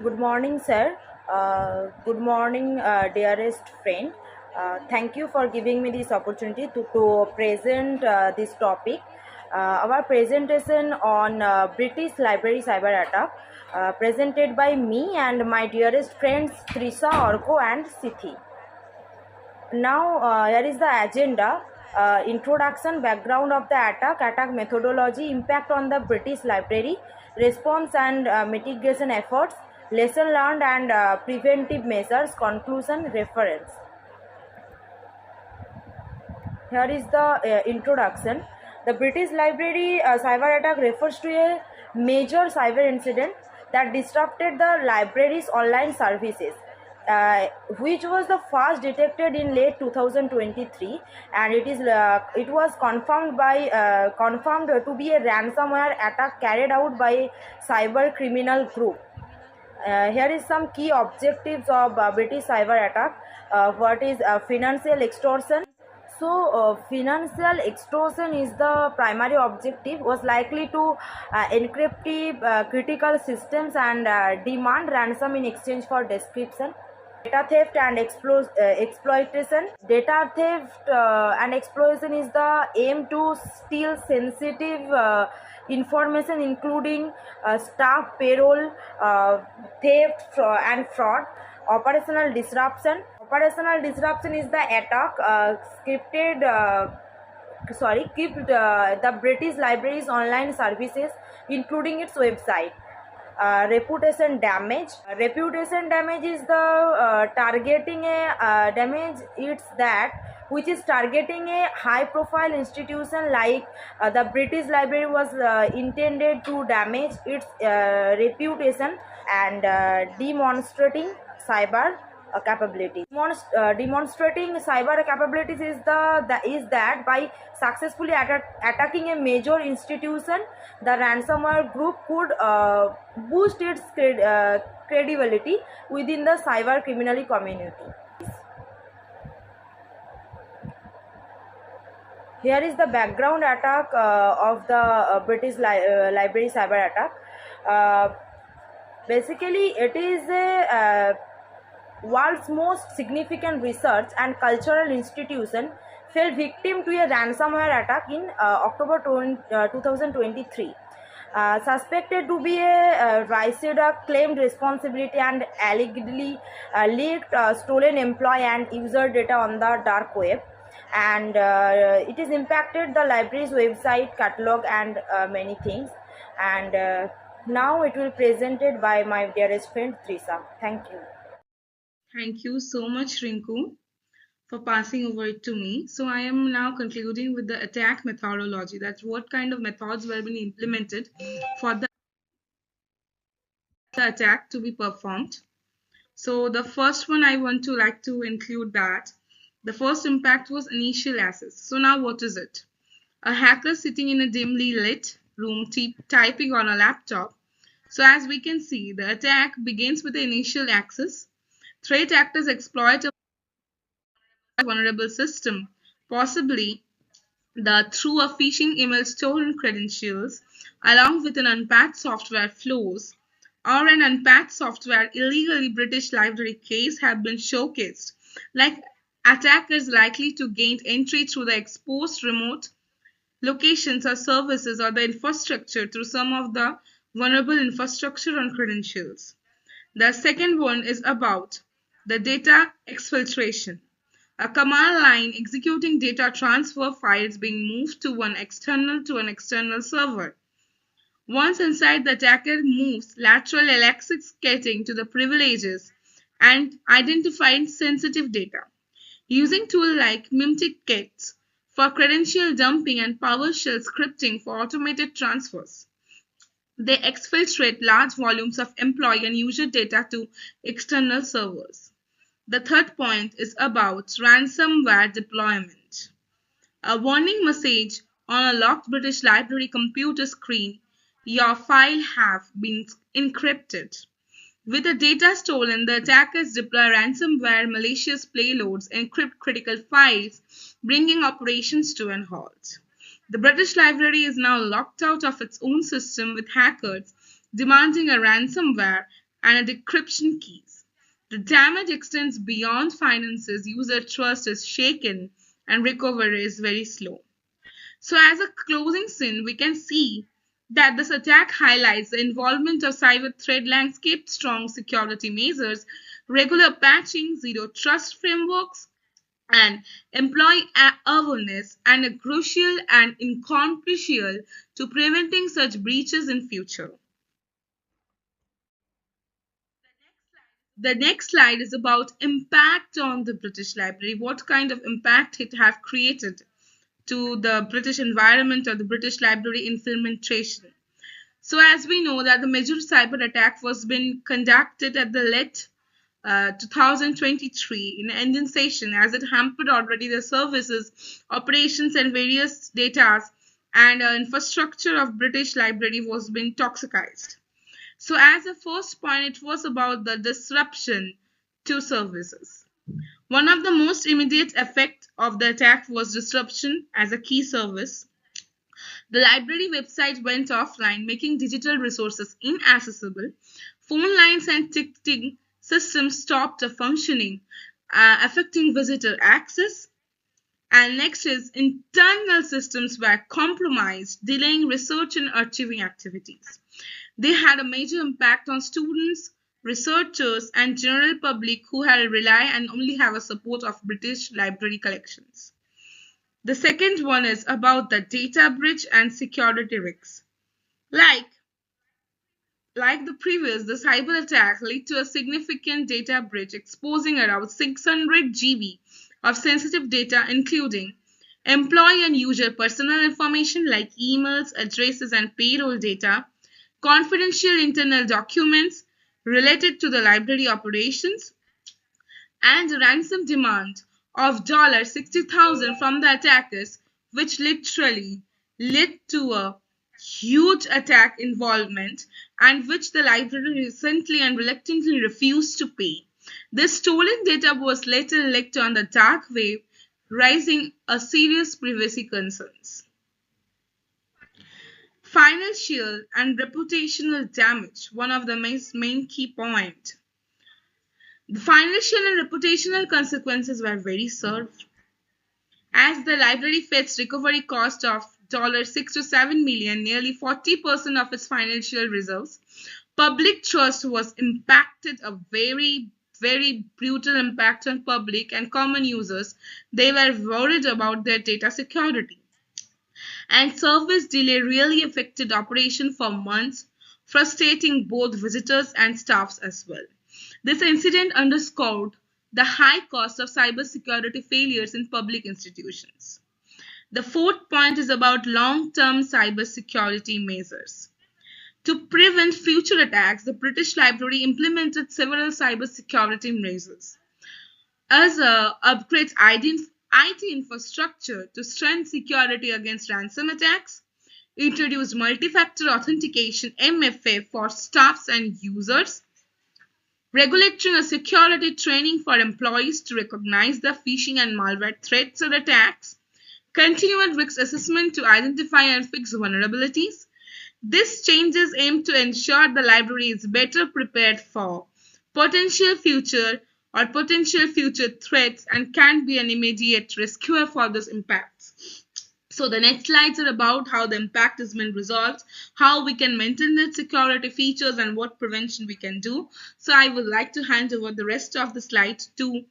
Good morning, sir. Good morning, dearest friend. Thank you for giving me this opportunity to present this topic. Our presentation on British Library cyber attack, presented by me and my dearest friends Trisa, Orko, and Sithi. Now, here is the agenda. Introduction, background of the attack methodology, impact on the British Library, response and mitigation efforts, lesson learned and preventive measures, conclusion, reference. Here is the introduction. The British Library cyber attack refers to a major cyber incident that disrupted the library's online services, which was the first detected in late 2023, and it was confirmed to be a ransomware attack carried out by a cyber criminal group. Here is some key objectives of British cyber attack. What is financial extortion? So, financial extortion is the primary objective. Was likely to encrypt critical systems and demand ransom in exchange for description. Data theft and exploitation. Data theft and exploitation is the aim to steal sensitive information, including staff payroll, theft and fraud. Operational disruption. Operational disruption is the attack kept the British Library's online services, including its website. Reputation damage. Reputation damage is the targeting a damage. It's that which is targeting a high-profile institution like the British Library was intended to damage its reputation and demonstrating cyber capabilities. Demonstrating cyber capabilities is that by successfully attacking a major institution, the ransomware group could boost its credibility within the cyber criminal community. Here is the background attack of the British Library cyber attack. Basically, it is a world's most significant research and cultural institution fell victim to a ransomware attack in October 2023. Suspected to be a Ricida claimed responsibility and allegedly leaked stolen employee and user data on the dark web, and it has impacted the library's website, catalog, and many things. And now it will be presented by my dearest friend Trisa. Thank you. Thank you so much, Rinku, for passing over it to me. So I am now concluding with the attack methodology. That's what kind of methods were being implemented for the attack to be performed. So the first one I want to like to include that the first impact was initial access. So now what is it? A hacker sitting in a dimly lit room typing on a laptop. So as we can see, the attack begins with the initial access. Threat actors exploit a vulnerable system, possibly through a phishing email stolen credentials, along with an unpatched software flaws, or an unpatched software illegally British Library case have been showcased, like attackers likely to gain entry through the exposed remote locations or services or the infrastructure through some of the vulnerable infrastructure and credentials. The second one is about the data exfiltration. A command line executing data transfer files being moved to an external server. Once inside, the attacker moves lateral elastic to the privileges and identifying sensitive data. Using tools like Mimtikit for credential dumping and PowerShell scripting for automated transfers. They exfiltrate large volumes of employee and user data to external servers. The third point is about ransomware deployment. A warning message on a locked British Library computer screen, your file have been encrypted. With the data stolen, the attackers deploy ransomware malicious payloads, encrypt critical files, bringing operations to an halt. The British Library is now locked out of its own system with hackers demanding a ransomware and a decryption keys. The damage extends beyond finances, user trust is shaken, and recovery is very slow. So, as a closing scene, we can see that this attack highlights the involvement of cyber threat landscape, strong security measures, regular patching, zero trust frameworks, and employee awareness, and a crucial and inconsequential to preventing such breaches in future. The next slide is about impact on the British Library, what kind of impact it have created to the British environment or the British Library infiltration. So as we know that the major cyber attack was been conducted at the late 2023 in Indian session, as it hampered already the services, operations and various data and infrastructure of British Library was being toxicized. So as a first point, it was about the disruption to services. One of the most immediate effect of the attack was disruption as a key service. The library website went offline, making digital resources inaccessible. Phone lines and ticketing systems stopped functioning, affecting visitor access. And next is internal systems were compromised, delaying research and archiving activities. They had a major impact on students, researchers, and general public who had rely and only have a support of British library collections. The second one is about the data breach and security risks. Like like the previous, the cyber attack led to a significant data breach, exposing around 600 GB of sensitive data, including employee and user personal information like emails, addresses, and payroll data, confidential internal documents related to the library operations, and a ransom demand of $60,000 from the attackers, which literally led to a huge attack involvement and which the library recently and reluctantly refused to pay. This stolen data was later leaked on the dark web, raising a serious privacy concerns. Financial and reputational damage, one of the main key points. The financial and reputational consequences were very severe, as the library faced recovery cost of $6 to $7 million, nearly 40% of its financial reserves. Public trust was impacted, a very, very brutal impact on public and common users. They were worried about their data security. And service delay really affected operation for months, frustrating both visitors and staffs as well. This incident underscored the high cost of cybersecurity failures in public institutions. The fourth point is about long-term cybersecurity measures. To prevent future attacks, the British Library implemented several cybersecurity measures. As upgrades IT infrastructure to strengthen security against ransom attacks, introduced multi-factor authentication (MFA) for staffs and users, regulating a security training for employees to recognize the phishing and malware threats or attacks, continued risk assessment to identify and fix vulnerabilities. These changes aim to ensure the library is better prepared for potential future threats and can be an immediate rescuer for those impacts. So the next slides are about how the impact has been resolved, how we can maintain the security features, and what prevention we can do. So I would like to hand over the rest of the slides to